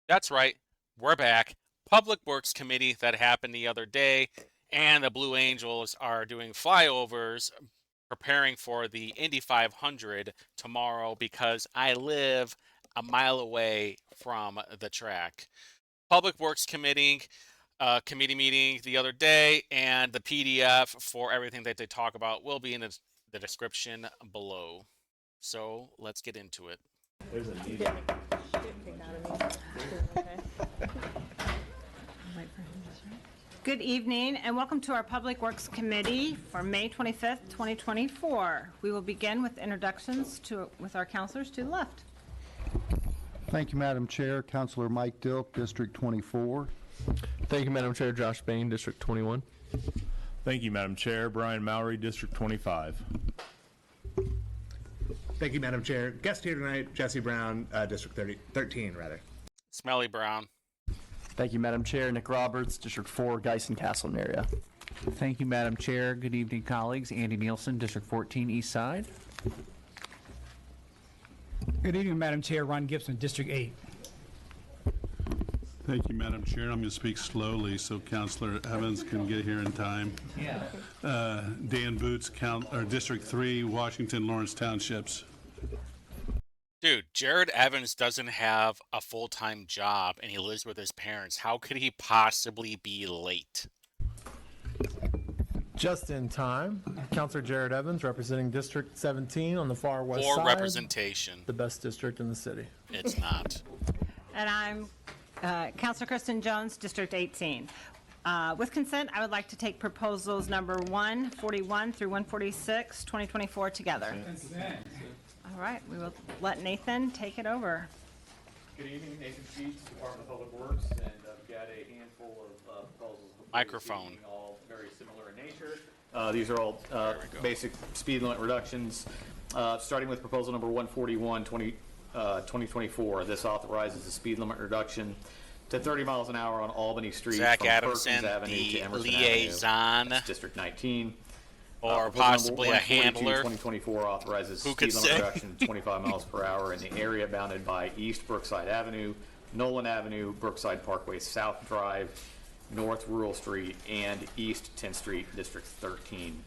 That's right, we're back. Public Works Committee that happened the other day, and the Blue Angels are doing flyovers, preparing for the Indy 500 tomorrow because I live a mile away from the track. Public Works committee meeting the other day, and the PDF for everything that they talk about will be in the description below. So let's get into it. There's a meeting. Good evening and welcome to our Public Works Committee for May 25th, 2024. We will begin with introductions with our counselors to the left. Thank you, Madam Chair. Councilor Mike Dilk, District 24. Thank you, Madam Chair. Josh Bain, District 21. Thank you, Madam Chair. Brian Mowry, District 25. Thank you, Madam Chair. Guest here tonight, Jesse Brown, District 13, rather. Smelly Brown. Thank you, Madam Chair. Nick Roberts, District 4, Geisen Castleton area. Thank you, Madam Chair. Good evening, colleagues. Andy Nielsen, District 14, East Side. Good evening, Madam Chair. Ron Gibson, District 8. Thank you, Madam Chair. I'm going to speak slowly so Councilor Evans can get here in time. Dan Boots, District 3, Washington, Lawrence Townships. Dude, Jared Evans doesn't have a full-time job and he lives with his parents. How could he possibly be late? Just in time, Councilor Jared Evans, representing District 17 on the far west For side. representation. The best district in the city. It's not. And I'm Councilor Kristen Jones, District 18. With consent, I would like to take proposals number 141 through 146, 2024 together. All right, we will let Nathan take it over. Good evening, Nathan Sheets, Department of Public Works, and I've got a handful of proposals. Microphone. All very similar in nature. These are all basic speed limit reductions. Starting with proposal number 141, 2024. This authorizes a speed limit reduction to 30 miles an hour on Albany Street Zach from Adamson, Perkins Avenue to the Emerson liaison. Avenue. That's District 19. Or Proposal possibly number a handler. 2024 authorizes Who could speed limit say? reduction to 25 miles per hour in the area bounded by East Brookside Avenue, Nolan Avenue, Brookside Parkway South Drive, North Rural Street, and East 10th Street, District 13.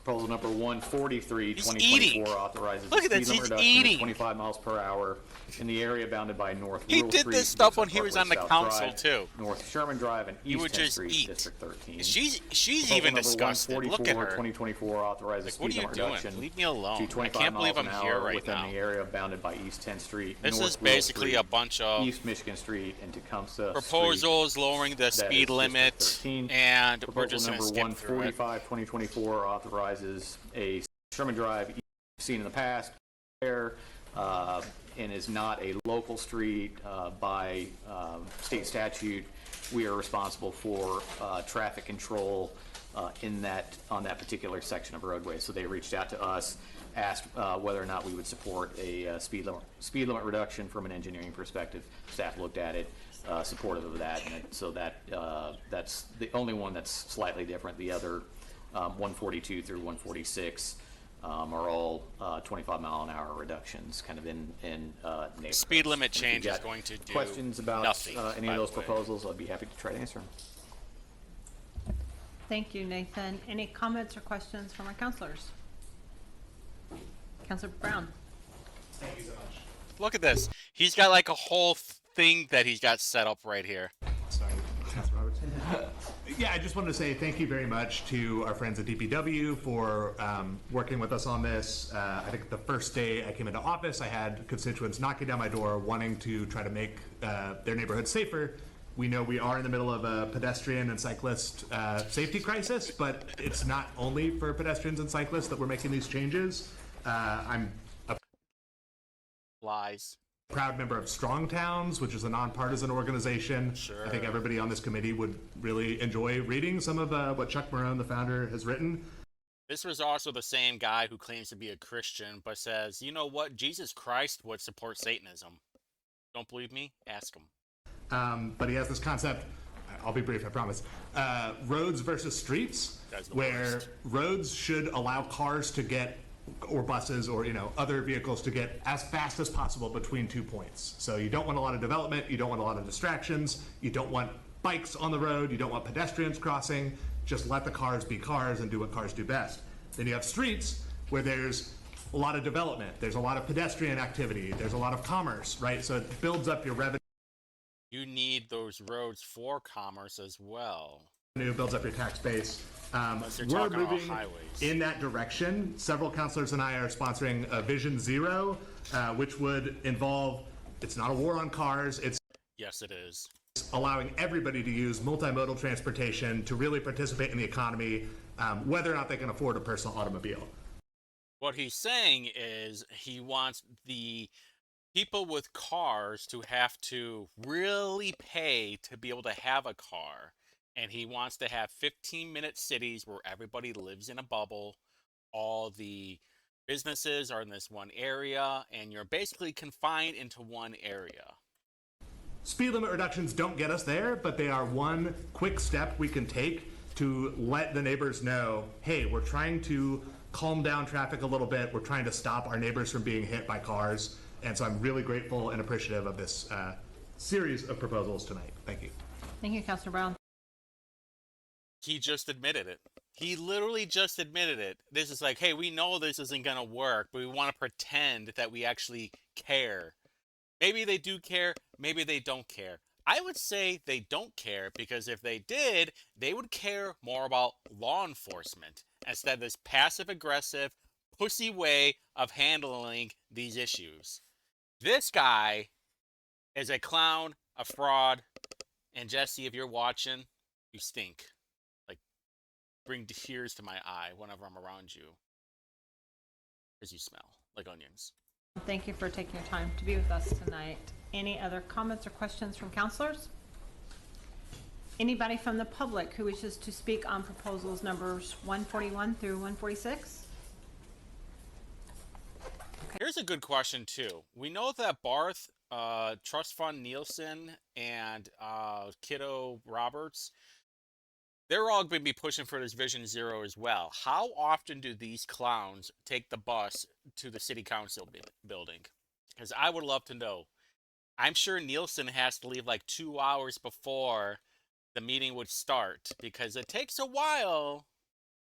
Proposal number 143, 2024 authorizes Look at speed this, limit he's reduction eating. to 25 miles per hour in the area bounded by North He Rural did Street, this stuff when Brookside he was Parkway on the South council, Drive, too. North Sherman Drive, and He East would 10th just Street, eat. District 13. She's Proposal even number disgusted. Look at 144, her. 2024 authorizes Like, what are speed you limit doing? reduction Leave me alone. to I 25 can't believe miles I'm an here hour right within now. the area bounded by East 10th Street, This North is Rural basically Street, a bunch of East Michigan Street, and Tecumseh proposals lowering the Street. That speed is limit, District 13. and we're Proposal just going to number skip through it. 145, 2024 authorizes a Sherman Drive seen in the past there, and is not a local street by state statute. We are responsible for traffic control on that particular section of roadway. So they reached out to us, asked whether or not we would support a speed limit reduction from an engineering perspective. Staff looked at it, supportive of that, and so that's the only one that's slightly different. The other 142 through 146 are all 25 mile an hour reductions, kind of in neighborhoods. Speed limit If you've change is got going to do questions about nothing, any by of those the way. proposals, I'd be happy to try to answer them. Thank you, Nathan. Any comments or questions from our counselors? Councilor Brown. Thank you so much. Look at this. He's got like a whole thing that he's got set up right here. Sorry, Councilor Roberts. Yeah, I just wanted to say thank you very much to our friends at DPW for working with us on this. I think the first day I came into office, I had constituents knocking down my door wanting to try to make their neighborhood safer. We know we are in the middle of a pedestrian and cyclist safety crisis, but it's not only for pedestrians and cyclists that we're making these changes. I'm a Lies. proud member of Strong Towns, which is a nonpartisan organization. Sure. I think everybody on this committee would really enjoy reading some of what Chuck Marone, the founder, has written. This was also the same guy who claims to be a Christian, but says, you know what, Jesus Christ would support Satanism. Don't believe me? Ask him. But he has this concept, I'll be brief, I promise, roads versus streets, That's the where worst. roads should allow cars to get or buses or, other vehicles to get as fast as possible between 2 points. So you don't want a lot of development, you don't want a lot of distractions, you don't want bikes on the road, you don't want pedestrians crossing, just let the cars be cars and do what cars do best. Then you have streets where there's a lot of development, there's a lot of pedestrian activity, there's a lot of commerce, right? So it builds up your revenue. You need those roads for commerce as well. Builds up your tax base. You're We're talking about moving highways. in that direction. Several councilors and I are sponsoring a Vision Zero, which would involve, it's not a war on cars, it's Yes, it is. allowing everybody to use multimodal transportation to really participate in the economy, whether or not they can afford a personal automobile. What he's saying is he wants the people with cars to have to really pay to be able to have a car. And he wants to have 15-minute cities where everybody lives in a bubble. All the businesses are in this one area, and you're basically confined into one area. Speed limit reductions don't get us there, but they are one quick step we can take to let the neighbors know, hey, we're trying to calm down traffic a little bit. We're trying to stop our neighbors from being hit by cars. And so I'm really grateful and appreciative of this series of proposals tonight. Thank you. Thank you, Councilor Brown. He just admitted it. He literally just admitted it. This is like, hey, we know this isn't going to work, but we want to pretend that we actually care. Maybe they do care, maybe they don't care. I would say they don't care, because if they did, they would care more about law enforcement instead of this passive-aggressive, pussy way of handling these issues. This guy is a clown, a fraud, and Jesse, if you're watching, you stink. Like, bring tears to my eye whenever I'm around you, because you smell like onions. Thank you for taking your time to be with us tonight. Any other comments or questions from councilors? Anybody from the public who wishes to speak on proposals numbers 141 through 146? Here's a good question, too. We know that Barth, Trust Fund Nielsen, and Kiddo Roberts, they're all going to be pushing for this Vision Zero as well. How often do these clowns take the bus to the city council building? Because I would love to know. I'm sure Nielsen has to leave like 2 hours before the meeting would start, because it takes a while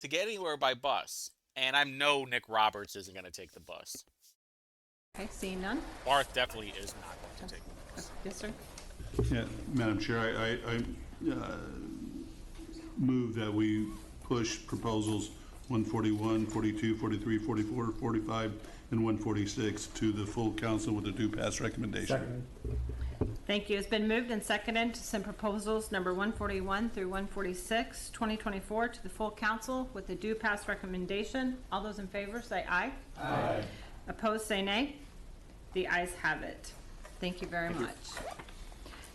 to get anywhere by bus. And I know Nick Roberts isn't going to take the bus. Okay, seeing none. Barth definitely is not going to take the bus. Yes, sir. Yeah, Madam Chair, I move that we push proposals 141, 42, 43, 44, 45, and 146 to the full council with a due pass recommendation. Thank you. It's been moved and seconded to send proposals number 141 through 146, 2024 to the full council with a due pass recommendation. All those in favor say aye. Aye. Opposed say nay. The ayes have it. Thank you very much.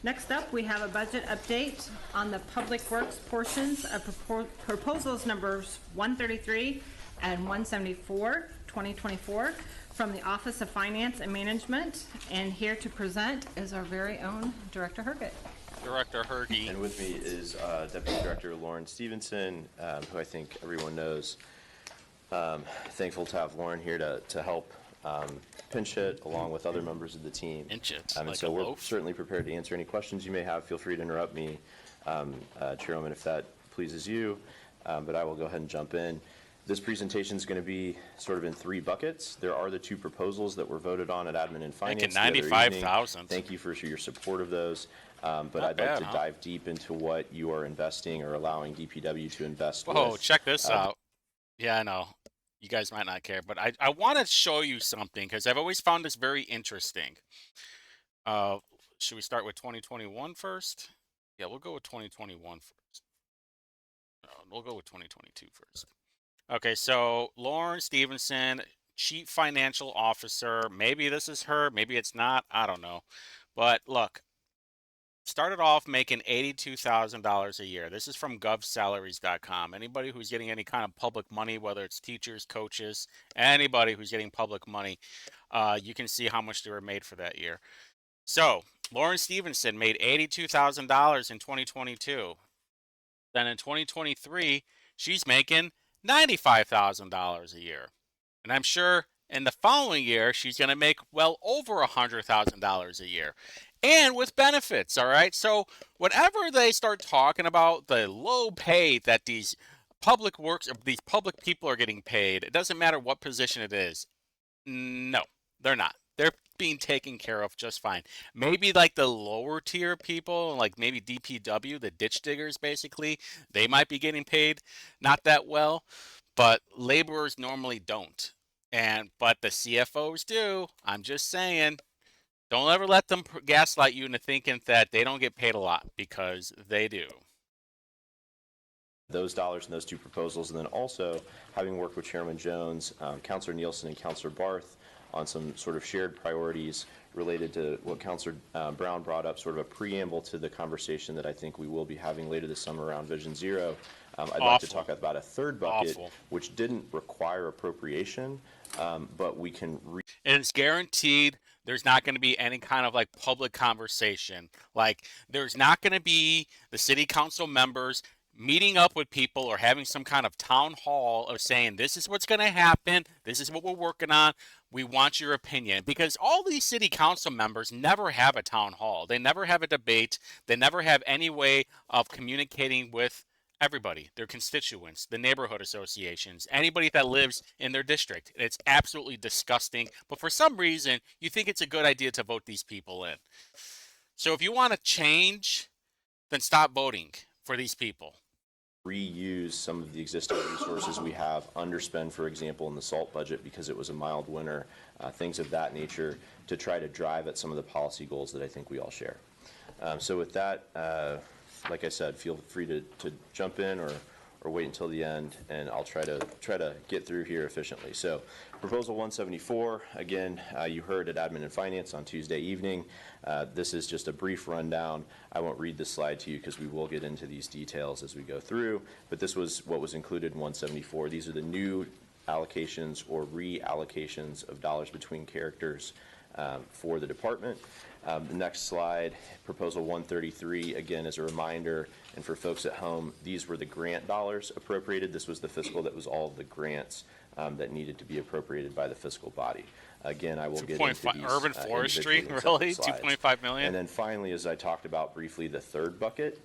Next up, we have a budget update on the public works portions of proposals numbers 133 and 174, 2024, from the Office of Finance and Management. And here to present is our very own Director Herget. Director Herge. And with me is Deputy Director Lauren Stevenson, who I think everyone knows. Thankful to have Lauren here to help pinch hit along with other members of the team. Pinch it, and like so a we're loaf? certainly prepared to answer any questions you may have. Feel free to interrupt me, Chairwoman, if that pleases you. But I will go ahead and jump in. This presentation is going to be sort of in three buckets. There are the two proposals that were voted on at Admin and Finance. Making $95,000. Thank you for your support of those. But Not I'd bad, like to dive deep into what you are investing or allowing DPW to invest Whoa, with. check this out. Yeah, I know. You guys might not care, but I want to show you something, because I've always found this very interesting. Should we start with 2021 first? Yeah, we'll go with 2021 first. We'll go with 2022 first. Okay, so Lauren Stevenson, Chief Financial Officer. Maybe this is her, maybe it's not. I don't know. But look, started off making $82,000 a year. This is from govsalaries.com. Anybody who's getting any kind of public money, whether it's teachers, coaches, anybody who's getting public money, you can see how much they were made for that year. So Lauren Stevenson made $82,000 in 2022. Then in 2023, she's making $95,000 a year. And I'm sure in the following year, she's going to make well over $100,000 a year. And with benefits, all right? So whenever they start talking about the low pay that these these public people are getting paid, it doesn't matter what position it is. No, they're not. They're being taken care of just fine. Maybe like the lower tier people, like maybe DPW, the ditch diggers, basically, they might be getting paid not that well, but laborers normally don't. But the CFOs do. I'm just saying, don't ever let them gaslight you into thinking that they don't get paid a lot, because they do. Those dollars and those two proposals, and then also having worked with Chairman Jones, Councilor Nielsen, and Councilor Barth on some sort of shared priorities related to what Councilor Brown brought up, sort of a preamble to the conversation that I think we will be having later this summer around Vision Zero. I'd like to talk about a third bucket, which didn't require appropriation, but we can. And it's guaranteed there's not going to be any kind of like public conversation. Like there's not going to be the city council members meeting up with people or having some kind of town hall of saying, this is what's going to happen. This is what we're working on. We want your opinion. Because all these city council members never have a town hall. They never have a debate. They never have any way of communicating with everybody, their constituents, the neighborhood associations, anybody that lives in their district. It's absolutely disgusting. But for some reason, you think it's a good idea to vote these people in. So if you want to change, then stop voting for these people. Reuse some of the existing resources we have, underspend, for example, in the salt budget because it was a mild winter, things of that nature, to try to drive at some of the policy goals that I think we all share. So with that, like I said, feel free to jump in or wait until the end, and I'll try to get through here efficiently. So Proposal 174, again, you heard at Admin and Finance on Tuesday evening. This is just a brief rundown. I won't read this slide to you because we will get into these details as we go through, but this was what was included in 174. These are the new allocations or reallocations of dollars between characters for the department. The next slide, Proposal 133, again, as a reminder, and for folks at home, these were the grant dollars appropriated. This was the fiscal that was all of the grants that needed to be appropriated by the fiscal body. Again, I will get into these urban forestry, really? 2.5 million? And then finally, as I talked about briefly, the third bucket.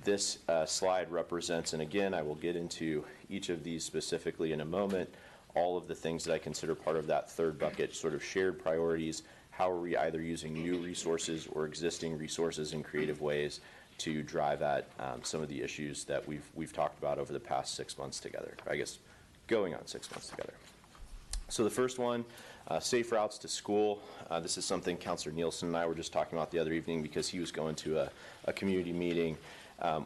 This slide represents, and again, I will get into each of these specifically in a moment, all of the things that I consider part of that third bucket, sort of shared priorities. How are we either using new resources or existing resources in creative ways to drive at some of the issues that we've talked about over the past 6 months together, I guess going on 6 months together. So the first one, safe routes to school. This is something Councilor Nielsen and I were just talking about the other evening because he was going to a community meeting.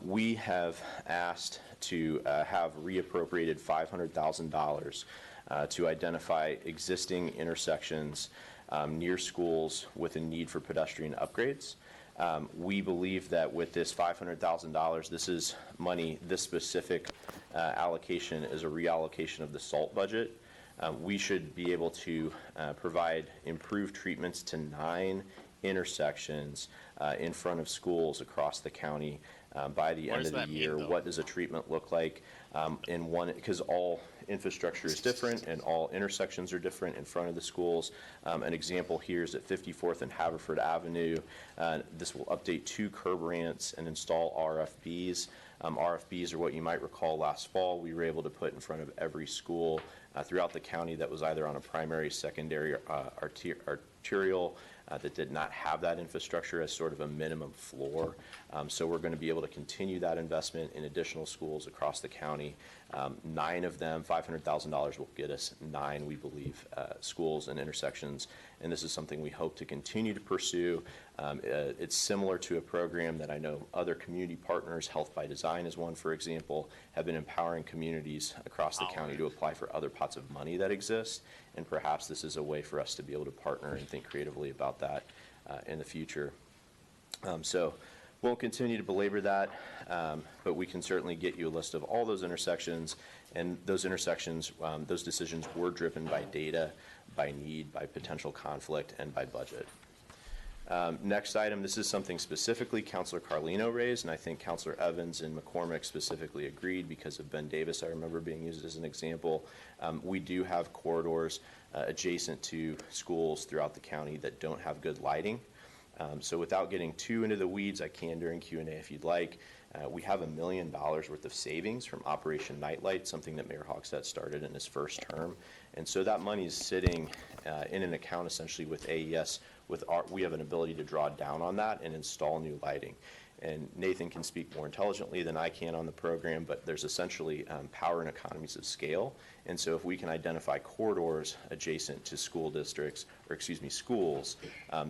We have asked to have reappropriated $500,000 to identify existing intersections near schools with a need for pedestrian upgrades. We believe that with this $500,000, this is money, this specific allocation is a reallocation of the SALT budget. We should be able to provide improved treatments to 9 intersections in front of schools across the county by the end of the year. What does a treatment look like in one, because all infrastructure is different and all intersections are different in front of the schools. An example here is at 54th and Haverford Avenue. This will update 2 curb ramps and install RFBs. RFBs are what you might recall last fall we were able to put in front of every school throughout the county that was either on a primary, secondary, arterial that did not have that infrastructure as sort of a minimum floor. So we're going to be able to continue that investment in additional schools across the county. 9 of them, $500,000 will get us 9, we believe, schools and intersections. And this is something we hope to continue to pursue. It's similar to a program that I know other community partners, Health by Design is one, for example, have been empowering communities across the county to apply for other pots of money that exist. And perhaps this is a way for us to be able to partner and think creatively about that in the future. So won't continue to belabor that, but we can certainly get you a list of all those intersections. And those intersections, those decisions were driven by data, by need, by potential conflict, and by budget. Next item, this is something specifically Councilor Carlino raised, and I think Councilor Evans and McCormick specifically agreed because of Ben Davis, I remember being used as an example. We do have corridors adjacent to schools throughout the county that don't have good lighting. So without getting too into the weeds, I can during Q&A if you'd like. We have $1 million worth of savings from Operation Nightlight, something that Mayor Hogsett started in his first term. And so that money is sitting in an account essentially with AES. We have an ability to draw down on that and install new lighting. And Nathan can speak more intelligently than I can on the program, but there's essentially power and economies of scale. And so if we can identify corridors adjacent to school districts, or excuse me, schools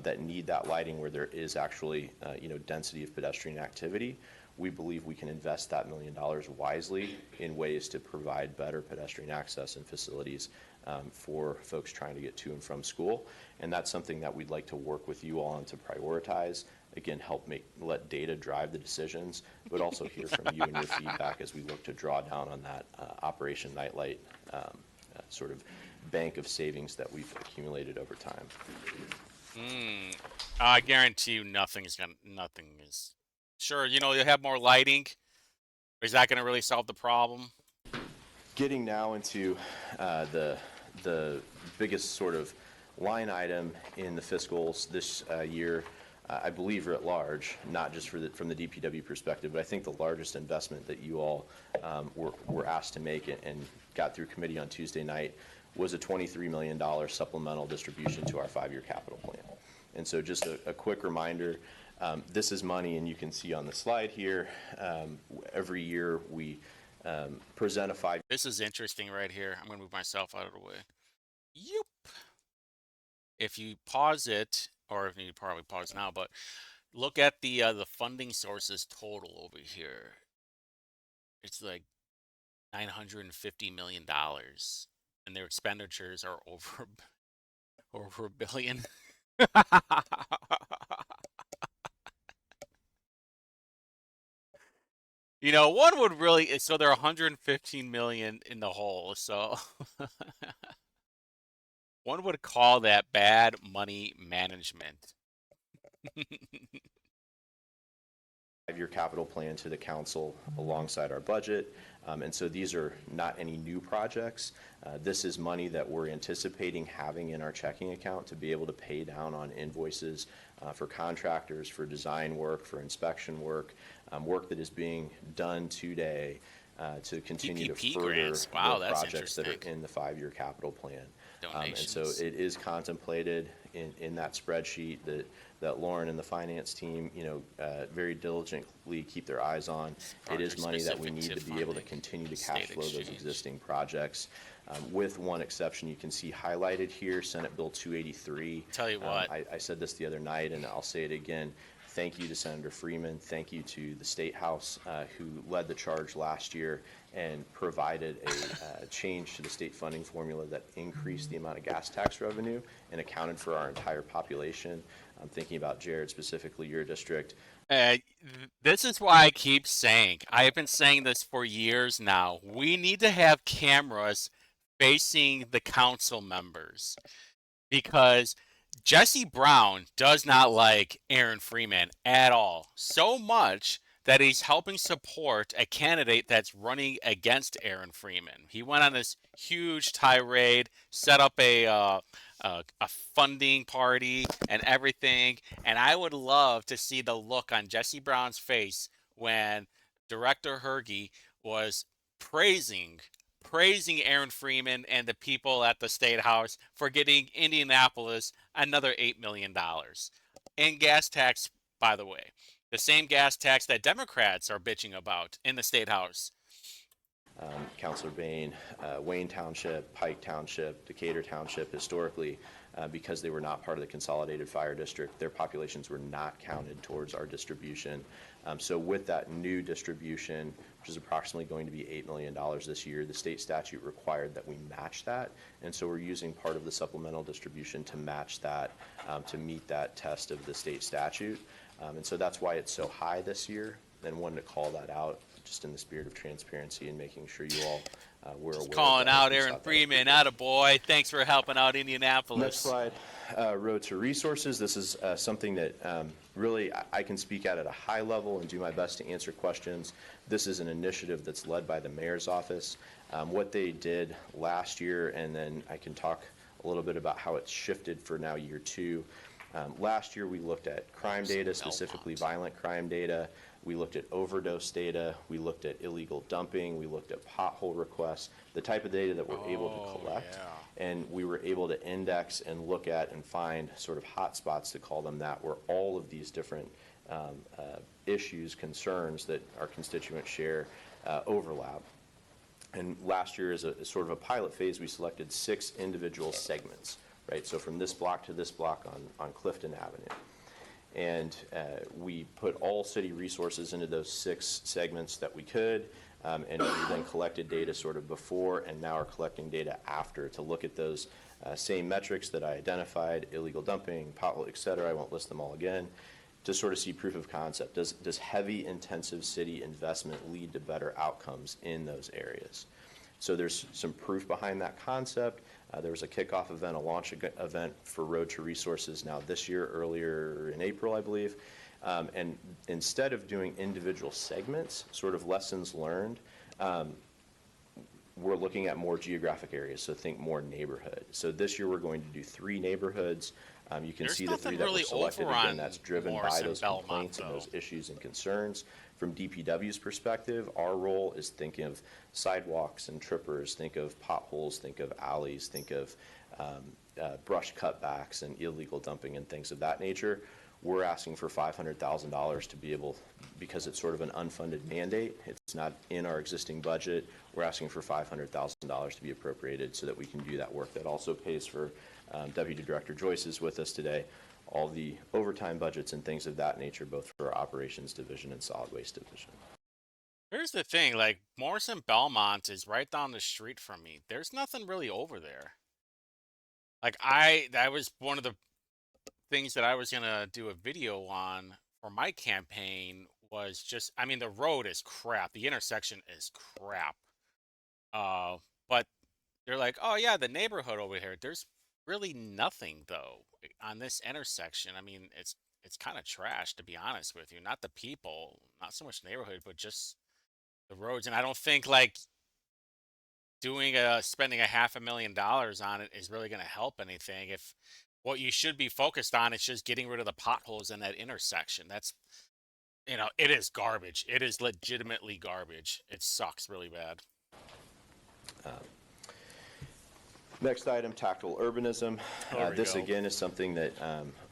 that need that lighting where there is actually density of pedestrian activity, we believe we can invest that $1 million wisely in ways to provide better pedestrian access and facilities for folks trying to get to and from school. And that's something that we'd like to work with you all on to prioritize. Again, let data drive the decisions, but also hear from you and your feedback as we look to draw down on that Operation Nightlight sort of bank of savings that we've accumulated over time. I guarantee you nothing is. Sure, you'll have more lighting. Is that going to really solve the problem? Getting now into the biggest sort of line item in the fiscals this year, I believe are at large, not just from the DPW perspective, but I think the largest investment that you all were asked to make and got through committee on Tuesday night was a $23 million supplemental distribution to our 5-year capital plan. And so just a quick reminder, this is money, and you can see on the slide here, every year we present a 5. This is interesting right here. I'm going to move myself out of the way. Yep. If you pause it, or if you probably pause now, but look at the funding sources total over here. It's like $950 million, and their expenditures are over $1 billion. One would really, so they're 115 million in the hole. So one would call that bad money management. 5-year capital plan to the council alongside our budget. And so these are not any new projects. This is money that we're anticipating having in our checking account to be able to pay down on invoices for contractors, for design work, for inspection work, work that is being done today to continue PPP to further grants. Wow, the that's projects that are in the 5-year capital plan. And so Donations. it is contemplated in that spreadsheet that Lauren and the finance team, very diligently keep their eyes on. It is money that we need to be able to continue to cash flow those existing projects. With one exception, you can see highlighted here, Senate Bill 283. Tell you what. I said this the other night, and I'll say it again. Thank you to Senator Freeman. Thank you to the State House who led the charge last year and provided a change to the state funding formula that increased the amount of gas tax revenue and accounted for our entire population. I'm thinking about Jared, specifically your district. This is why I keep saying, I have been saying this for years now, we need to have cameras facing the council members, because Jesse Brown does not like Aaron Freeman at all. So much that he's helping support a candidate that's running against Aaron Freeman. He went on this huge tirade, set up a funding party and everything. And I would love to see the look on Jesse Brown's face when Director Hergy was praising Aaron Freeman and the people at the State House for getting Indianapolis another $8 million in gas tax, by the way. The same gas tax that Democrats are bitching about in the State House. Councilor Bain, Wayne Township, Pike Township, Decatur Township, historically, because they were not part of the Consolidated Fire District, their populations were not counted towards our distribution. So with that new distribution, which is approximately going to be $8 million this year, the state statute required that we match that. And so we're using part of the supplemental distribution to match that, to meet that test of the state statute. And so that's why it's so high this year. And wanted to call that out just in the spirit of transparency and making sure you all were aware. Calling of that out as we Aaron sought that Freeman, approval. attaboy. Thanks for helping out Indianapolis. Next slide, road to resources. This is something that really I can speak at a high level and do my best to answer questions. This is an initiative that's led by the mayor's office. What they did last year, and then I can talk a little bit about how it's shifted for now year 2. Last year we looked at crime data, specifically violent crime data. We looked at overdose data. We looked at illegal dumping. We looked at pothole requests, the type of data that we're able to collect. Yeah. And we were able to index and look at and find sort of hot spots, to call them that, where all of these different issues, concerns that our constituents share overlap. And last year, as a sort of a pilot phase, we selected 6 individual segments, right? So from this block to this block on Clifton Avenue. And we put all city resources into those 6 segments that we could, and we then collected data sort of before and now are collecting data after to look at those same metrics that I identified: illegal dumping, pothole, et cetera. I won't list them all again, to sort of see proof of concept. Does heavy, intensive city investment lead to better outcomes in those areas? So there's some proof behind that concept. There was a kickoff event, a launch event for Road to Resources now this year, earlier in April, I believe. And instead of doing individual segments, sort of lessons learned, we're looking at more geographic areas, so think more neighborhood. So this year we're going to do 3 neighborhoods. You can see the 3 that were selected. Again, that's driven by those complaints and those issues and concerns. From DPW's perspective, our role is thinking of sidewalks and trippers, think of potholes, think of alleys, think of brush cutbacks and illegal dumping and things of that nature. We're asking for $500,000 to be able, because it's sort of an unfunded mandate, it's not in our existing budget, we're asking for $500,000 to be appropriated so that we can do that work. That also pays for, Deputy Director Joyce is with us today, all the overtime budgets and things of that nature, both for our Operations Division and Solid Waste Division. Here's the thing, like, Morrison Belmont is right down the street from me. There's nothing really over there. Like, that was one of the things that I was going to do a video on for my campaign, was just, I mean, the road is crap. The intersection is crap. But they're like, oh yeah, the neighborhood over here. There's really nothing though on this intersection. I mean, it's kind of trash, to be honest with you. Not the people, not so much neighborhood, but just the roads. And I don't think like spending $500,000 on it is really going to help anything. If what you should be focused on is just getting rid of the potholes in that intersection. That's, it is garbage. It is legitimately garbage. It sucks really bad. Next item, tactical urbanism. This again is something that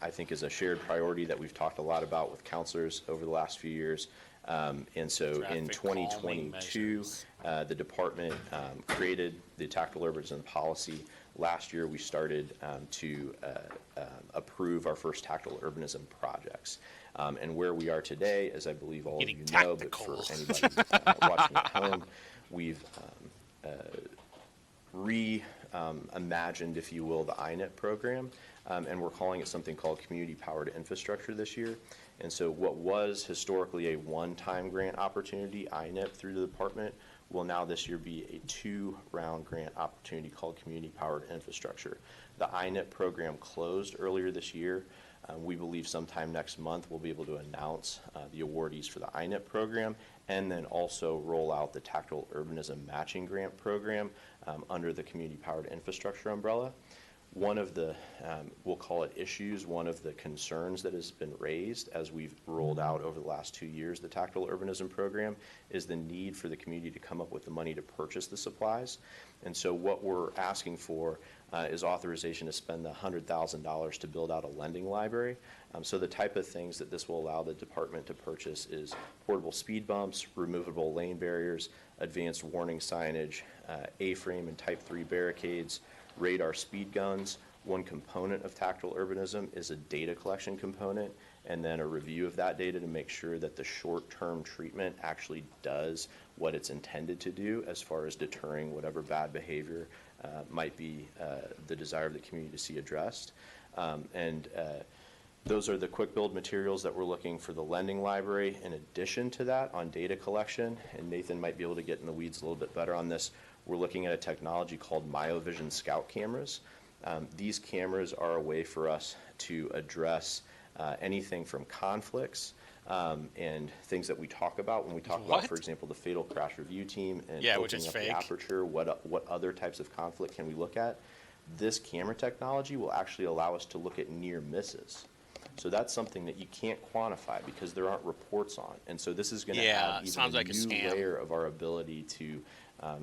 I think is a shared priority that we've talked a lot about with counselors over the last few years. And so in 2022, the department created the tactical urbanism policy. Last year, we started to approve our first tactical urbanism projects. And where we are today, as I believe all of you know, but for anybody watching at home, we've reimagined, if you will, the INET program, and we're calling it something called Community Powered Infrastructure this year. And so what was historically a one-time grant opportunity, INET, through the department, will now this year be a 2-round grant opportunity called Community Powered Infrastructure. The INET program closed earlier this year. We believe sometime next month we'll be able to announce the awardees for the INET program, and then also roll out the Tactical Urbanism Matching Grant Program under the Community Powered Infrastructure umbrella. One of the, we'll call it issues, one of the concerns that has been raised as we've rolled out over the last 2 years the Tactical Urbanism Program is the need for the community to come up with the money to purchase the supplies. And so what we're asking for is authorization to spend the $100,000 to build out a lending library. So the type of things that this will allow the department to purchase is portable speed bumps, removable lane barriers, advanced warning signage, A-frame and Type 3 barricades, radar speed guns. One component of tactical urbanism is a data collection component, and then a review of that data to make sure that the short-term treatment actually does what it's intended to do as far as deterring whatever bad behavior might be the desire of the community to see addressed. Those are the quick build materials that we're looking for the lending library. In addition to that, on data collection, and Nathan might be able to get in the weeds a little bit better on this, we're looking at a technology called MyoVision Scout cameras. These cameras are a way for us to address anything from conflicts and things that we talk about when we talk about, for example, the fatal crash review team and opening up the aperture. What other types of conflict can we look at? This camera technology will actually allow us to look at near misses. So that's something that you can't quantify because there aren't reports on. And so this is going to add even a new layer of our ability to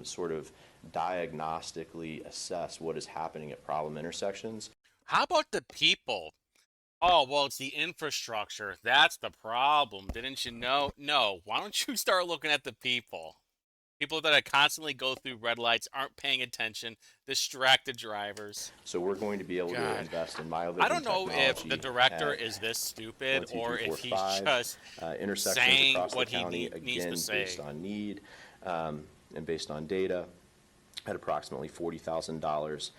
sort of diagnostically assess what is happening at problem intersections. How about the people? Oh, well, it's the infrastructure. That's the problem. Didn't you know? No. Why don't you start looking at the people? People that constantly go through red lights, aren't paying attention, distracted drivers. So we're going to be able to invest in MyoVision I don't know if the director is this stupid or if he's just saying what he needs to say. Based on need and based on data, at approximately $40,000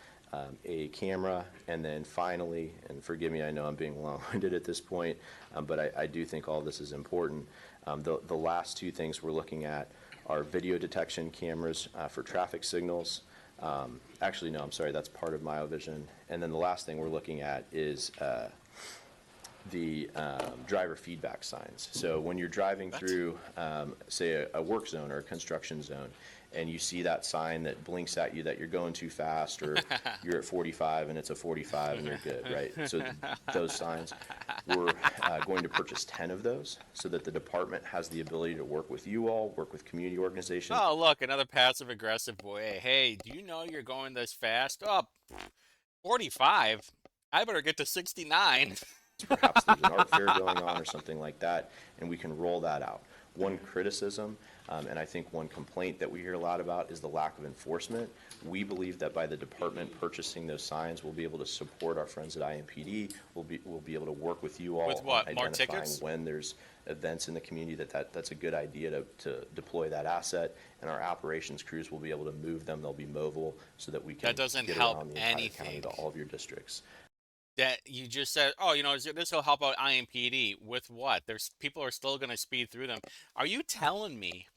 a camera. And then finally, and forgive me, I know I'm being long-winded at this point, but I do think all this is important. The last two things we're looking at are video detection cameras for traffic signals. Actually, no, I'm sorry, that's part of MyoVision. And then the last thing we're looking at is the driver feedback signs. So when you're driving through, say, a work zone or a construction zone, and you see that sign that blinks at you that you're going too fast, or you're at 45 and it's a 45 and you're good, right? So those signs, we're going to purchase 10 of those so that the department has the ability to work with you all, work with community organizations. Oh, look, another passive-aggressive boy. Hey, do you know you're going this fast? Oh, 45? I better get to 69. Perhaps there's an art fair going on or something like that, and we can roll that out. One criticism, and I think one complaint that we hear a lot about, is the lack of enforcement. We believe that by the department purchasing those signs, we'll be able to support our friends at IMPD. We'll be able to work with you all with what? on More identifying tickets? when there's events in the community that's a good idea to deploy that asset, and our operations crews will be able to move them. They'll be mobile so that we can get around the entire county to all of your districts. That you just said, oh, you know, this will help out IMPD. With what? There's people are still going to speed through them. Are you telling me,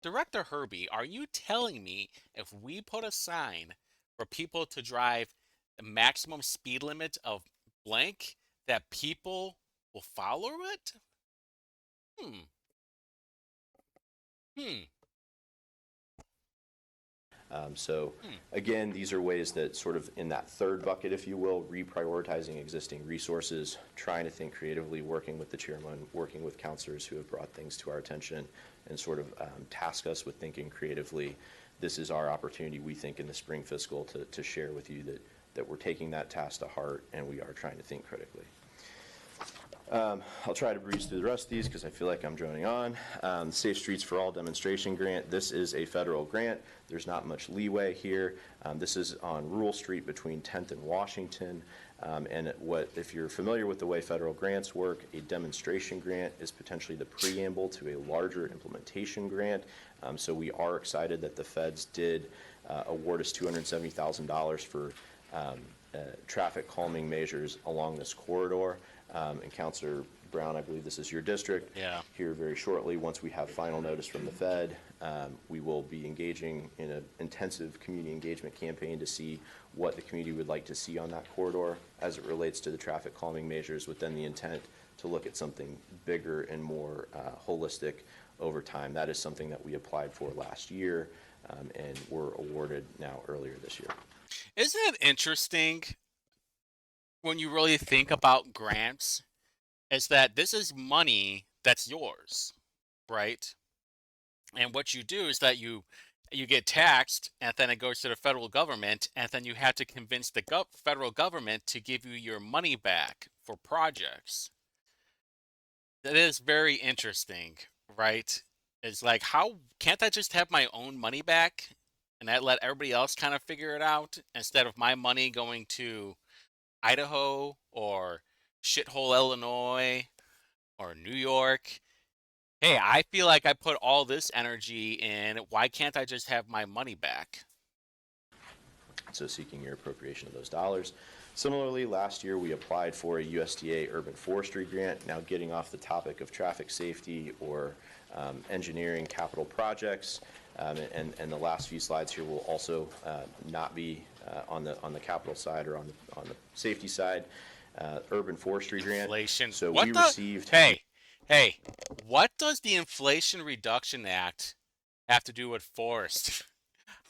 Director Herbie, are you telling me if we put a sign for people to drive the maximum speed limit of blank, that people will follow it? So again, these are ways that sort of in that third bucket, if you will, reprioritizing existing resources, trying to think creatively, working with the chairman, working with counselors who have brought things to our attention and sort of task us with thinking creatively. This is our opportunity, we think, in the spring fiscal to share with you that we're taking that task to heart and we are trying to think critically. I'll try to breeze through the rest of these because I feel like I'm droning on. Safe Streets for All demonstration grant. This is a federal grant. There's not much leeway here. This is on Rural Street between 10th and Washington. And if you're familiar with the way federal grants work, a demonstration grant is potentially the preamble to a larger implementation grant. So we are excited that the feds did award us $270,000 for traffic calming measures along this corridor. And Councilor Brown, I believe this is your district. Yeah. Here very shortly, once we have final notice from the Fed, we will be engaging in an intensive community engagement campaign to see what the community would like to see on that corridor as it relates to the traffic calming measures, with then the intent to look at something bigger and more holistic over time. That is something that we applied for last year and were awarded now earlier this year. Isn't it interesting when you really think about grants, is that this is money that's yours, right? And what you do is that you get taxed, and then it goes to the federal government, and then you have to convince the federal government to give you your money back for projects. That is very interesting, right? It's like, how can't I just have my own money back and I let everybody else kind of figure it out instead of my money going to Idaho or shithole Illinois or New York? Hey, I feel like I put all this energy in. Why can't I just have my money back? So seeking your appropriation of those dollars. Similarly, last year we applied for a USDA urban forestry grant. Now, getting off the topic of traffic safety or engineering capital projects, and the last few slides here will also not be on the capital side or on the safety side. Urban forestry grant. Inflation. So What we the? received. Hey, what does the Inflation Reduction Act have to do with forest?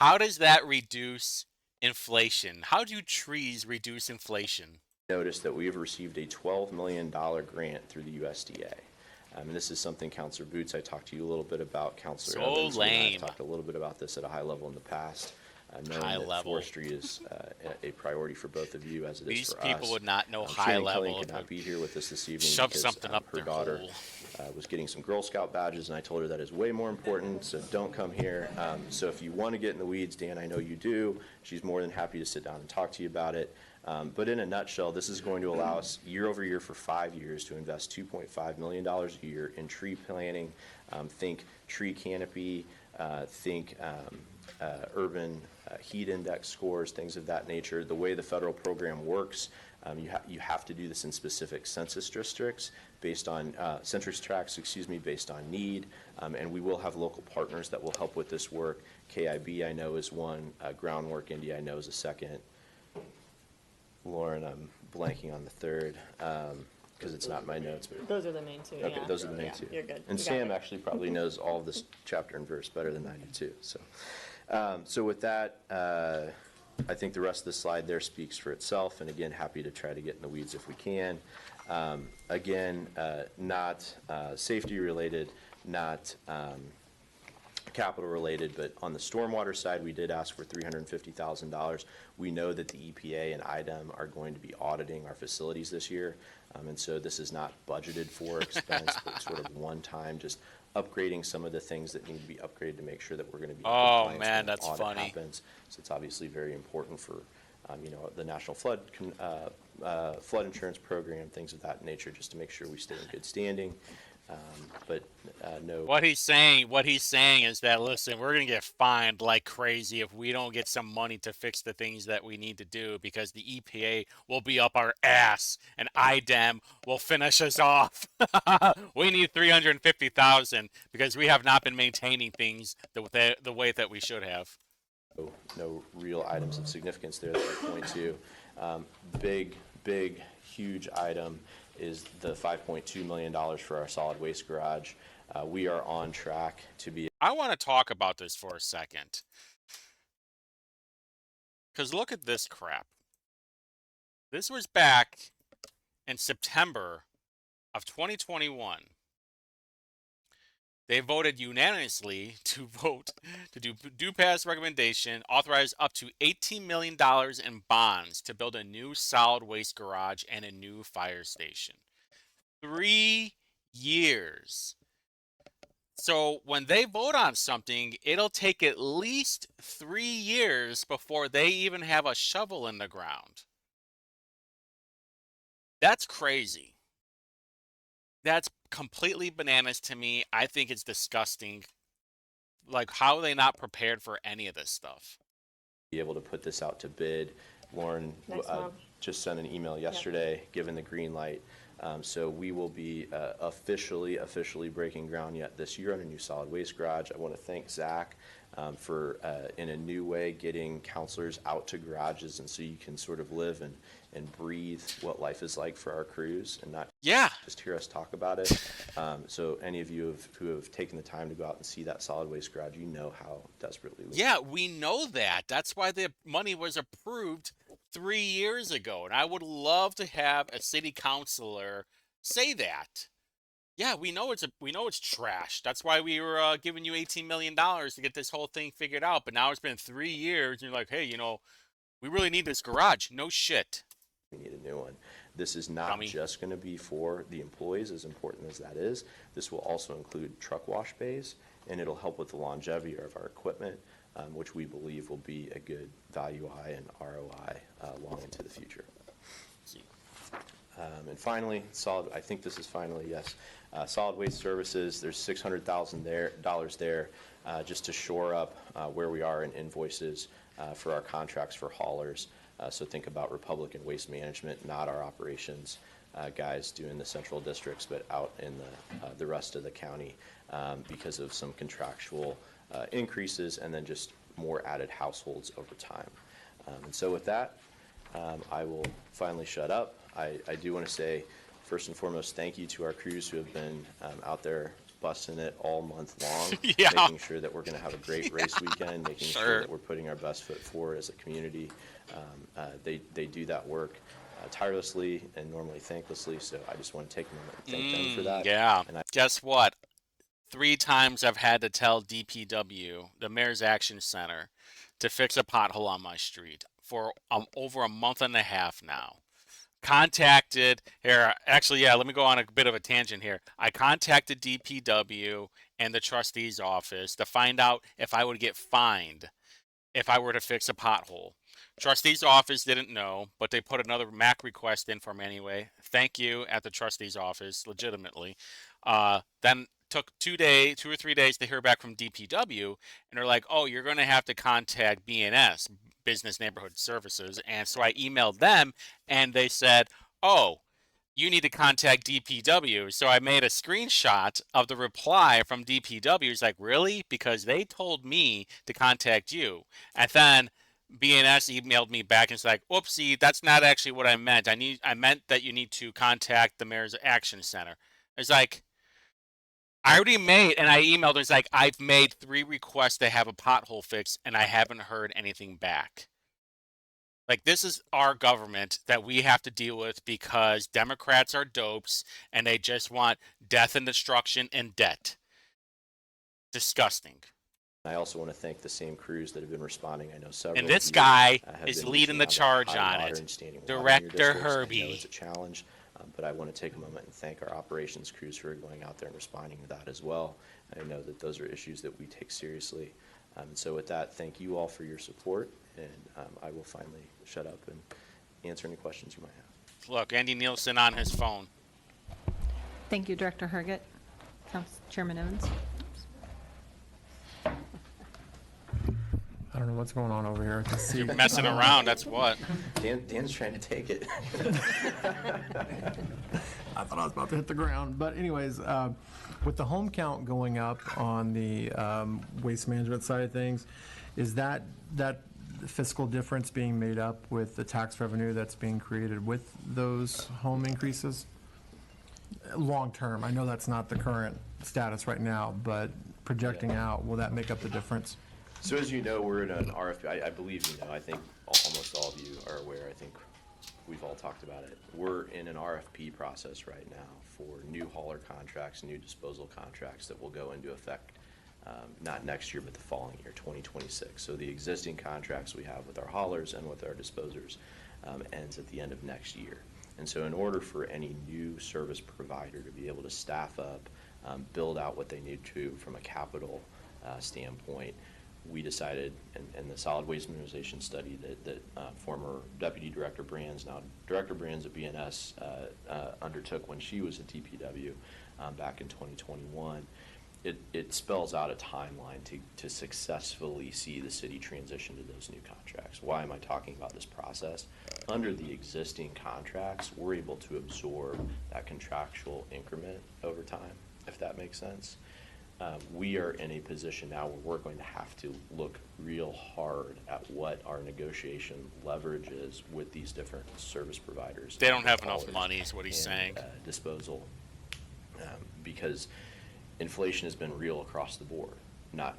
How does that reduce inflation? How do trees reduce inflation? Notice that we have received a $12 million grant through the USDA. And this is something, Councilor Boots, I talked to you a little bit about. Councilor Evans, lame. I've talked a little bit about this at a high level in the past. Knowing High that level. forestry is a priority for both of you, as it is These for us. people would not know high Shannon level. Killian could not be here with us this evening Shove because something up her their daughter hole. was getting some Girl Scout badges, and I told her that is way more important, so don't come here. So if you want to get in the weeds, Dan, I know you do. She's more than happy to sit down and talk to you about it. But in a nutshell, this is going to allow us year over year for 5 years to invest $2.5 million a year in tree planting. Think tree canopy, think urban heat index scores, things of that nature. The way the federal program works, you have to do this in specific census districts based on census tracts, based on need, and we will have local partners that will help with this work. KIB, I know, is one. Groundwork Indy, I know, is a second. Lauren, I'm blanking on the third because it's not in my notes. But those are the main two. Okay, yeah. those are the main two. You're good. And You got Sam it. actually probably knows all of this chapter and verse better than I do too. So with that, I think the rest of the slide there speaks for itself. And again, happy to try to get in the weeds if we can. Again, not safety related, not capital related, but on the stormwater side, we did ask for $350,000. We know that the EPA and IDEM are going to be auditing our facilities this year, and so this is not budgeted for expense, but sort of one time, just upgrading some of the things that need to be upgraded to make sure that we're going to be in compliance man, when that's audit funny. happens. So it's obviously very important for the National Flood Insurance Program, things of that nature, just to make sure we stay in good standing. But no. What he's saying is that, listen, we're going to get fined like crazy if we don't get some money to fix the things that we need to do, because the EPA will be up our ass and IDEM will finish us off. We need $350,000 because we have not been maintaining things the way that we should have. No real items of significance there that I point to. Big, huge item is the $5.2 million for our solid waste garage. We are on track to be. I want to talk about this for a second. Because look at this crap. This was back in September of 2021. They voted unanimously to do pass recommendation, authorize up to $18 million in bonds to build a new solid waste garage and a new fire station. 3 years. So when they vote on something, it'll take at least 3 years before they even have a shovel in the ground. That's crazy. That's completely bananas to me. I think it's disgusting. Like, how are they not prepared for any of this stuff? Be able to put this out to bid. Lauren just sent an email yesterday, giving the green light. So we will be officially breaking ground yet this year on a new solid waste garage. I want to thank Zach for, in a new way, getting counselors out to garages, and so you can sort of live and breathe what life is like for our crews, and not just hear us talk about it. So any of you who have taken the time to go out and see that solid waste garage, you know how desperately we Yeah, we know that. That's why the money was approved 3 years ago, and I would love to have a city councilor say that. Yeah, we know it's trash. That's why we were giving you $18 million to get this whole thing figured out. But now it's been 3 years, and you're like, hey, we really need this garage. No shit. We need a new one. This is not just going to be for the employees, as important as that is. This will also include truck wash bays, and it'll help with the longevity of our equipment, which we believe will be a good value and ROI long into the future. And finally, I think this is finally, yes, solid waste services. There's $600,000 there just to shore up where we are in invoices for our contracts for haulers. So think about Republican Waste Management, not our operations guys doing the central districts, but out in the rest of the county because of some contractual increases and then just more added households over time. And so with that, I will finally shut up. I do want to say, first and foremost, thank you to our crews who have been out there busting it all month long, Yeah. making sure that we're going to have a great race weekend, making sure that we're putting our best foot forward as a community. They do that work tirelessly and normally thanklessly, so I just want to take a moment and thank them for that. Yeah. And Guess what? 3 times I've had to tell DPW, the Mayor's Action Center, to fix a pothole on my street for over a month and a half now. Contacted here, actually, yeah, let me go on a bit of a tangent here. I contacted DPW and the trustee's office to find out if I would get fined if I were to fix a pothole. Trustee's office didn't know, but they put another MAC request in for me anyway. Thank you at the trustee's office, legitimately. Then took 2 or 3 days to hear back from DPW, and they're like, "Oh, you're going to have to contact BNS, Business Neighborhood Services." And so I emailed them, and they said, "Oh, you need to contact DPW." So I made a screenshot of the reply from DPW. It's like, really? Because they told me to contact you. And then BNS emailed me back and it's like, "Oopsie, that's not actually what I meant. I meant that you need to contact the Mayor's Action Center." It's like, I already made, and I emailed her. It's like, I've made 3 requests to have a pothole fixed, and I haven't heard anything back. Like, this is our government that we have to deal with because Democrats are dopes and they just want death and destruction and debt. Disgusting. I also want to thank the same crews that have been responding. I know several. And this of you, guy have is been leading reaching the out about charge high on water it. and standing water in your Director districts. I know Herbie. it's a challenge, but I want to take a moment and thank our operations crews who are going out there and responding to that as well. I know that those are issues that we take seriously. So with that, thank you all for your support, and I will finally shut up and answer any questions you might have. Look, Andy Nielsen on his phone. Thank you, Director Herget. Chairman Evans. I don't know what's going on over here. You're messing around, that's what. Dan's trying to take it. I thought I was about to hit the ground. But anyways, with the home count going up on the waste management side of things, is that fiscal difference being made up with the tax revenue that's being created with those home increases? Long term, I know that's not the current status right now, but projecting out, will that make up the difference? So as you know, we're in an RFP. I believe you know. I think almost all of you are aware. I think we've all talked about it. We're in an RFP process right now for new hauler contracts, new disposal contracts that will go into effect not next year, but the following year, 2026. So the existing contracts we have with our haulers and with our disposers ends at the end of next year. And so in order for any new service provider to be able to staff up, build out what they need to from a capital standpoint, we decided, and the solid waste minimization study that former Deputy Director Brands, now Director Brands at BNS, undertook when she was at DPW back in 2021, it spells out a timeline to successfully see the city transition to those new contracts. Why am I talking about this process? Under the existing contracts, we're able to absorb that contractual increment over time, if that makes sense. We are in a position now where we're going to have to look real hard at what our negotiation leverage is with these different service providers. They don't have enough money, is what he's saying. Disposal, because inflation has been real across the board.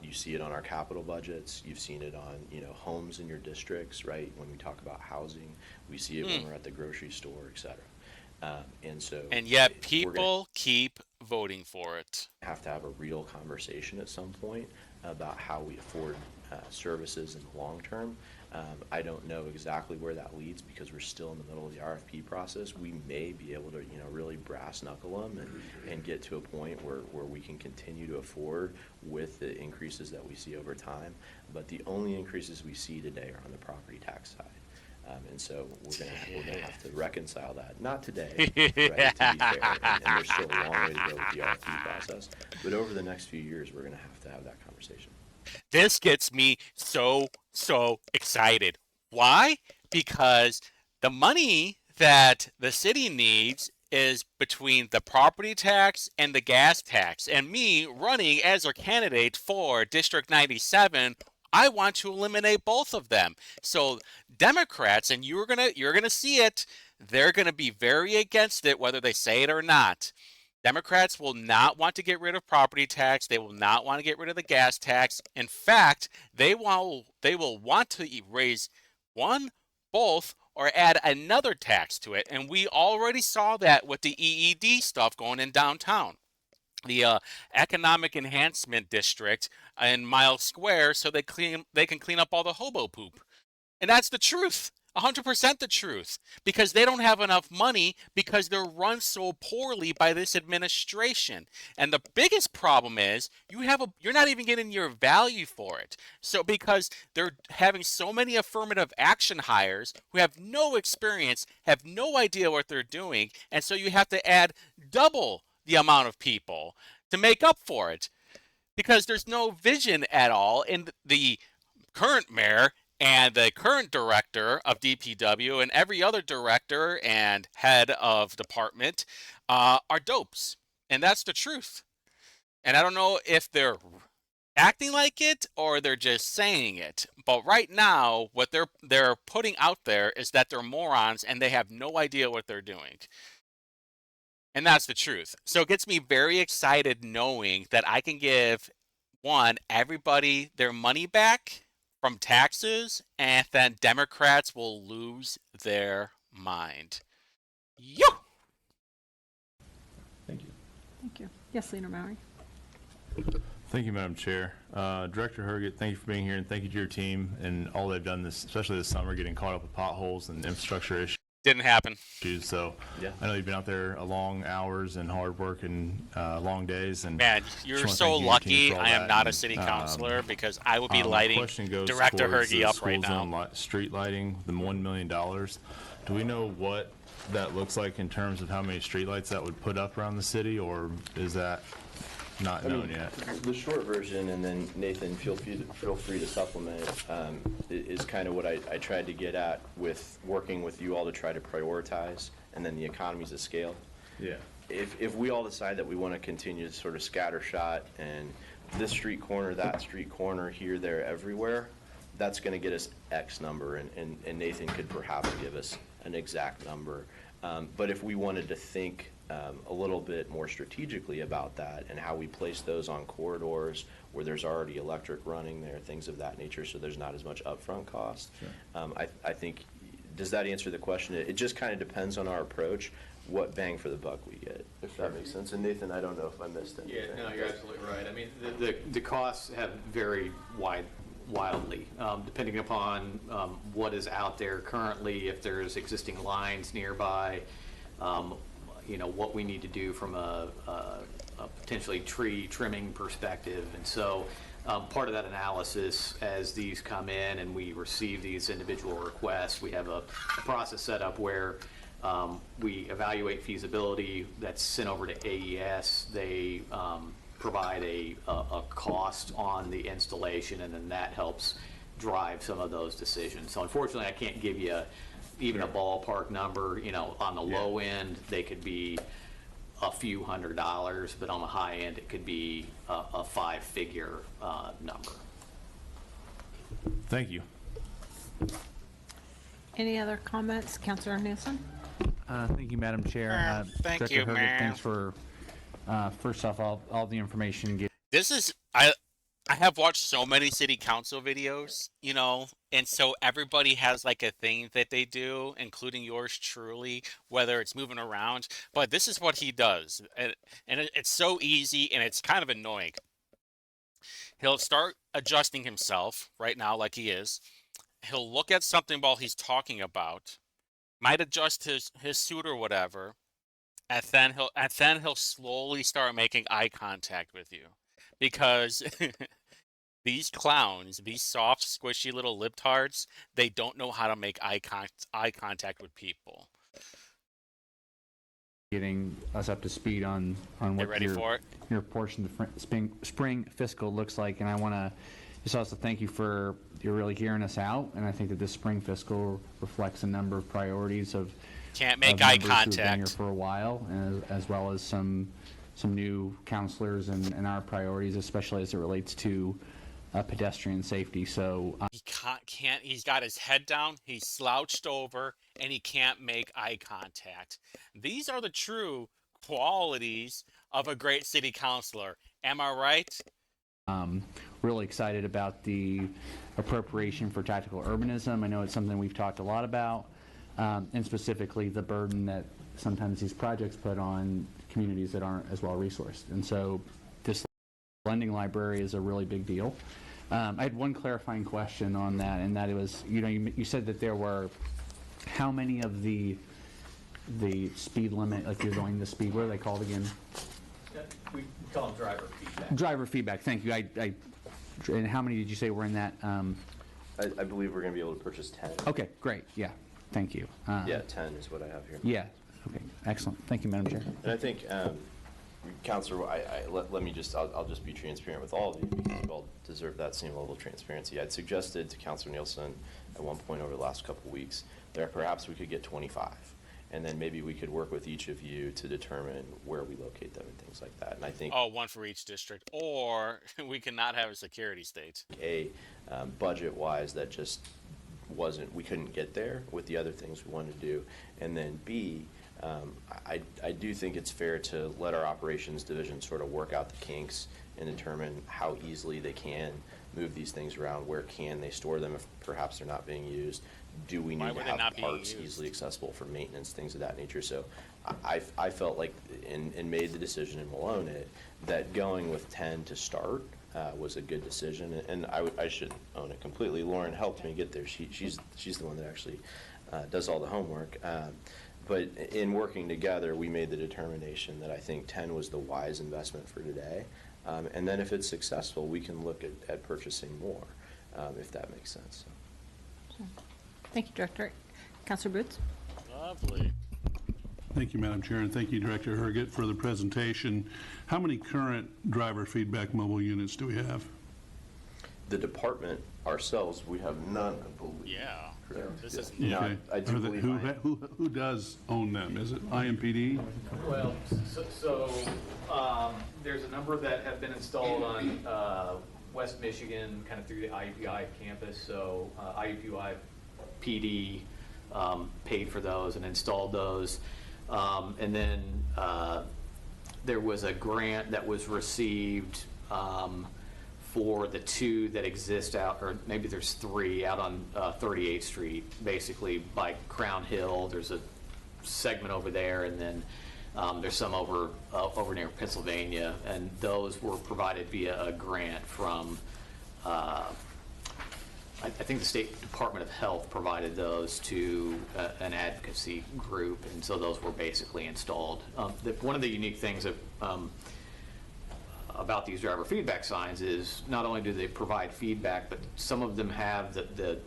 You see it on our capital budgets. You've seen it on homes in your districts, right? When we talk about housing, we see it when we're at the grocery store, et cetera. And yet people keep voting for it. Have to have a real conversation at some point about how we afford services in the long term. I don't know exactly where that leads because we're still in the middle of the RFP process. We may be able to really brass knuckle them and get to a point where we can continue to afford with the increases that we see over time. But the only increases we see today are on the property tax side. And so we're gonna have to reconcile that. Not today, right, to be fair, and there's still a long way to go with the RFP process. But over the next few years, we're gonna have to have that conversation. This gets me so excited. Why? because the money that the city needs is between the property tax and the gas tax. And me running as a candidate for District 97, I want to eliminate both of them. So Democrats, and you're gonna see it, they're gonna be very against it, whether they say it or not. Democrats will not want to get rid of property tax. They will not want to get rid of the gas tax. In fact, they will want to raise one, both, or add another tax to it. And we already saw that with the EED stuff going in downtown. The Economic Enhancement District in Miles Square, so they can clean up all the hobo poop. And that's the truth. 100% the truth, because they don't have enough money because they're run so poorly by this administration. And the biggest problem is you're not even getting your value for it. So because they're having so many affirmative action hires who have no experience, have no idea what they're doing, and so you have to add double the amount of people to make up for it, because there's no vision at all in the current mayor and the current director of DPW and every other director and head of department are dopes. And that's the truth. And I don't know if they're acting like it or they're just saying it. But right now, what they're putting out there is that they're morons and they have no idea what they're doing. And that's the truth. So it gets me very excited knowing that I can give, one, everybody their money back from taxes, and then Democrats will lose their mind. Yo! Thank you. Thank you. Yes, Leader Mowry. Thank you, Madam Chair. Director Herget, thank you for being here, and thank you to your team and all they've done especially this summer, getting caught up with potholes and infrastructure issues. Didn't happen. So Yeah. I know you've been out there long hours and hard work and long days. And man, you're so lucky I am not a city councilor, because I would be lighting Director Herge up right now. Street lighting, the $1 million. Do we know what that looks like in terms of how many streetlights that would put up around the city, or is that not known yet? The short version, and then Nathan, feel free to supplement, is kind of what I tried to get at with working with you all to try to prioritize, and then the economies of scale. Yeah. If we all decide that we want to continue to sort of scattershot and this street corner, that street corner, here, there, everywhere, that's going to get us X number, and Nathan could perhaps give us an exact number. But if we wanted to think a little bit more strategically about that and how we place those on corridors where there's already electric running there, things of that nature, so there's not as much upfront cost. Sure. I think, does that answer the question? It just kind of depends on our approach, what bang for the buck we get, if that makes sense. And Nathan, I don't know if I missed anything. Yeah, no, you're absolutely right. I mean, the costs have varied wildly, depending upon what is out there currently, if there's existing lines nearby, what we need to do from a potentially tree trimming perspective. And so part of that analysis, as these come in and we receive these individual requests, we have a process set up where we evaluate feasibility. That's sent over to AES. They provide a cost on the installation, and then that helps drive some of those decisions. So unfortunately, I can't give you even a ballpark number. On the low end, they could be a few $100s, but on the high end, it could be a five-figure number. Thank you. Any other comments? Councilor Newsom? Thank you, Madam Chair. Thank Director you, Herget, man. thanks for, first off, all the information. I have watched so many city council videos, and so everybody has like a thing that they do, including yours truly, whether it's moving around. But this is what he does, and it's so easy, and it's kind of annoying. He'll start adjusting himself right now like he is. He'll look at something while he's talking about, might adjust his suit or whatever, and then he'll slowly start making eye contact with you. Because these clowns, these soft, squishy little libtards, they don't know how to make eye contact with people. Getting us up to speed on what your portion of the spring fiscal looks like, and I want to just also thank you for You're really hearing us out, and I think that this spring fiscal reflects a number of priorities of Can't make of eye members who've been here contact. for a while, as well as some new counselors and our priorities, especially as it relates to pedestrian safety. So He can't. He's got his head down. He's slouched over, and he can't make eye contact. These are the true qualities of a great city councilor. Am I right? really excited about the appropriation for tactical urbanism. I know it's something we've talked a lot about, and specifically the burden that sometimes these projects put on communities that aren't as well resourced. And so this lending library is a really big deal. I had one clarifying question on that, and that it was, you said that there were how many of the speed limit, like you're going the speed, what are they called again? We call them driver feedback. Driver feedback, thank you. And how many did you say were in that? I believe we're going to be able to purchase 10. Okay, great, yeah, thank you. Yeah, 10 is what I have here. Yeah, okay, excellent. Thank you, Madam Chair. And I think, Councilor, let me just, I'll just be transparent with all of you because you all deserve that same level of transparency. I'd suggested to Councilor Nielsen at one point over the last couple of weeks that perhaps we could get 25. And then maybe we could work with each of you to determine where we locate them and things like that. And I think one for each district, or we cannot have a security state. Budget-wise, that just wasn't, we couldn't get there with the other things we wanted to do. And then B, I do think it's fair to let our operations division sort of work out the kinks and determine how easily they can move these things around. Where can they store them if perhaps they're not being used? Do we need to have parts easily accessible for maintenance, things of that nature? So I felt like, and made the decision in Malone it, that going with 10 to start was a good decision. And I should own it completely. Lauren helped me get there. She's the one that actually does all the homework. But in working together, we made the determination that I think 10 was the wise investment for today. And then if it's successful, we can look at purchasing more, if that makes sense. So. Thank you, Director. Councilor Boots? Lovely. Thank you, Madam Chair, and thank you, Director Herget, for the presentation. How many current driver feedback mobile units do we have? The department ourselves, we have none, I believe. Yeah. Correct. This is Yeah. Okay. I do believe Who does own them? Is it IMPD? Well, there's a number that have been installed on West Michigan, kind of through the IUPI campus. So IUPI PD paid for those and installed those. And then there was a grant that was received for the two that exist out, or maybe there's three out on 38th Street, basically by Crown Hill. There's a segment over there, and then there's some over near Pennsylvania, and those were provided via a grant from, I think the State Department of Health provided those to an advocacy group, and so those were basically installed. One of the unique things about these driver feedback signs is not only do they provide feedback, but some of them have the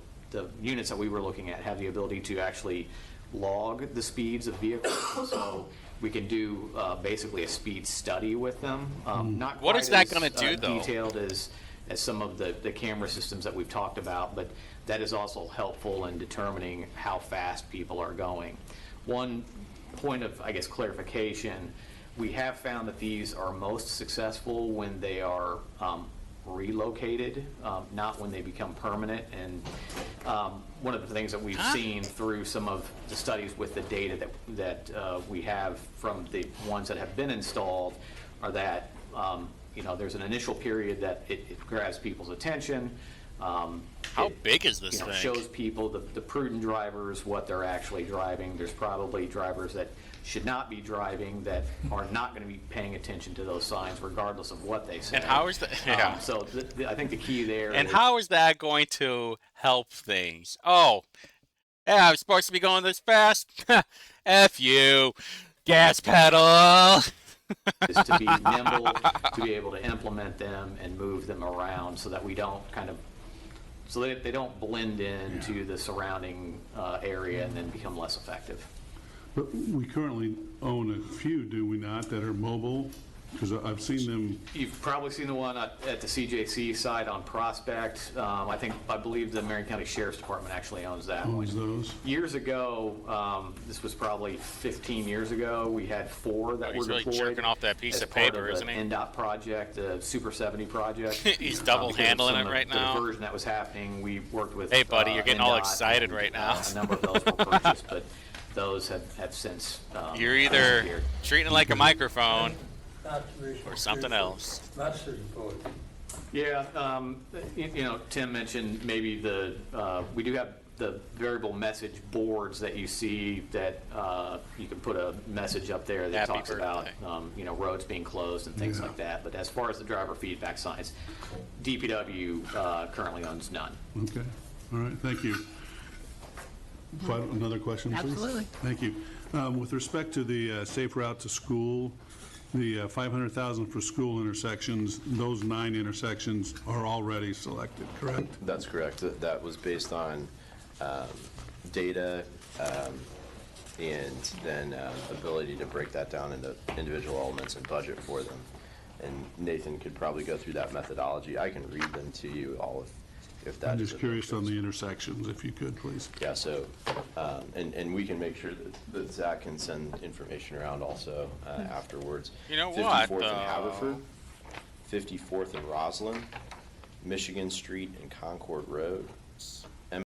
units that we were looking at have the ability to actually log the speeds of vehicles. So we can do basically a speed study with them. Not What quite is that as, going to do, though? Detailed as some of the camera systems that we've talked about, but that is also helpful in determining how fast people are going. One point of, I guess, clarification, we have found that these are most successful when they are relocated, not when they become permanent. And one of the things that we've seen through some of the studies with the data that we have from the ones that have been installed are that there's an initial period that it grabs people's attention. How big is this thing? Shows people, the prudent drivers, what they're actually driving. There's probably drivers that should not be driving that are not going to be paying attention to those signs regardless of what they say. And how is that? Yeah. So I think the key there And is, how is that going to help things? Oh, yeah, I'm supposed to be going this fast? F you, gas pedal. is to be nimble, to be able to implement them and move them around so that we don't so that they don't blend into the surrounding area and then become less effective. But we currently own a few, do we not, that are mobile Because I've seen them, You've probably seen the one at the CJC site on Prospect. I believe the Marion County Sheriff's Department actually owns that one. owns those. Years ago, this was probably 15 years ago, we had 4 that were He's really deployed. jerking off that piece as of paper, part of isn't the he? NDOT project, the Super 70 project. He's double Because of handling some it of right the now. diversion that was happening, we worked with. Hey, buddy, you're getting all NDOT, excited and, right now. A number of those were purchased, but those have since. You're either disappeared. treating it like a microphone or something else. Yeah, Tim mentioned maybe we do have the variable message boards that you see that you can put a message up there that Happy talks about, birthday. roads being closed and things Yeah. like that. But as far as the driver feedback signs, DPW currently owns none. Okay, all right, thank you. Another question, please? Absolutely. Thank you. With respect to the safe route to school, the 500,000 for school intersections, those 9 intersections are already selected, correct? That's correct. That was based on data and then ability to break that down into individual elements and budget for them. And Nathan could probably go through that methodology. I can read them to you all if that I'm is just of curious on interest. the intersections, if you could, please. Yeah, so, and we can make sure that Zach can send information around also afterwards. You know what, 54th in though? Haverford, 54th in Roslyn, Michigan Street and Concord Road,